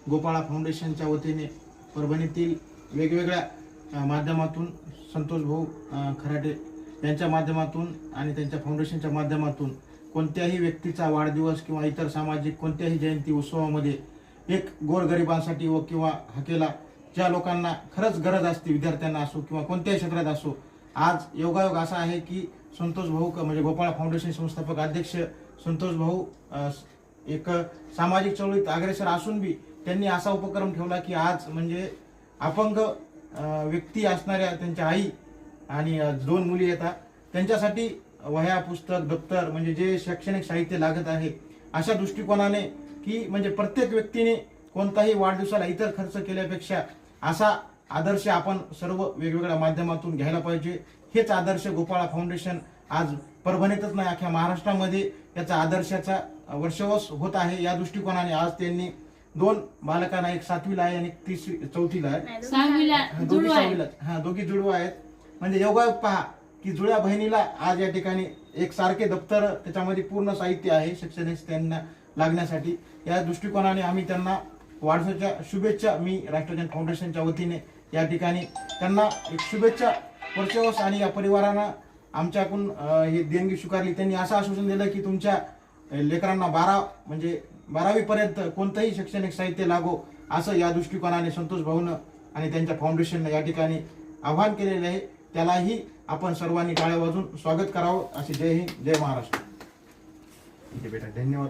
गोपाळा फाउंडेशनच्या वतीने परभणीतील वेगवेगळ्या माध्यमातून संतोष भाऊ खराटे यांच्या माध्यमातून आणि त्यांच्या फाउंडेशनच्या माध्यमातून कोणत्याही व्यक्तीचा वाढदिवस किंवा इतर सामाजिक कोणत्याही जयंती उत्सवामध्ये एक गोरगरिबांसाठी व किंवा हाकेला ज्या लोकांना खरंच गरज असते, विद्यार्थ्यांना असो किंवा कोणत्याही क्षेत्रात असो, आज योगायोग असा आहे की संतोष भाऊ म्हणजे गोपाळा फाउंडेशन संस्थापक अध्यक्ष संतोष भाऊ एक सामाजिक चळवळीत अग्रेसर असून बी त्यांनी असा उपक्रम ठेवला की आज म्हणजे अपंग व्यक्ती असणाऱ्या त्यांच्या आई आणि 2 मुली येतात त्यांच्यासाठी वह्या, पुस्तक, दप्तर म्हणजे जे शैक्षणिक साहित्य लागत आहे अशा दृष्टिकोनाने की म्हणजे प्रत्येक व्यक्तीने कोणताही वाढदिवसाला इतर खर्च केल्यापेक्षा असा आदर्श आपण सर्व वेगवेगळ्या माध्यमातून घ्यायला पाहिजे. हेच आदर्श गोपाळा फाउंडेशन आज परभणीतच नाही अख्ख्या महाराष्ट्रामध्ये याचा आदर्शाचा वर्षवस होत आहे. या दृष्टिकोनाने आज त्यांनी 2 बालकांना, एक 7वीला आहे आणि एक 4थीला आहे, 6वीला दोघी जुळवा आहेत. म्हणजे योगायोग पहा की जुळ्या बहिणीला आज या ठिकाणी एक सारखे दप्तर, त्याच्यामध्ये पूर्ण साहित्य आहे शैक्षणिक त्यांना लागण्यासाठी. या दृष्टिकोनाने आम्ही त्यांना वाढदिवसाच्या शुभेच्छा, मी राष्ट्रजन फाउंडेशनच्या वतीने या ठिकाणी त्यांना एक शुभेच्छा वर्षवस. आणि या परिवारानं आमच्याकडून ही देणगी स्वीकारली. त्यांनी असं आश्वासन दिलं की तुमच्या लेकरांना 12वी पर्यंत कोणतंही शैक्षणिक साहित्य लागो, असं या दृष्टिकोनाने संतोष भाऊनं आणि त्यांच्या फाउंडेशननं या ठिकाणी आवाहन केलेले आहे. त्यालाही आपण सर्वांनी टाळ्या वाजून स्वागत करावं. असे जय हिंद, जय महाराष्ट्र. बेटा धन्यवाद.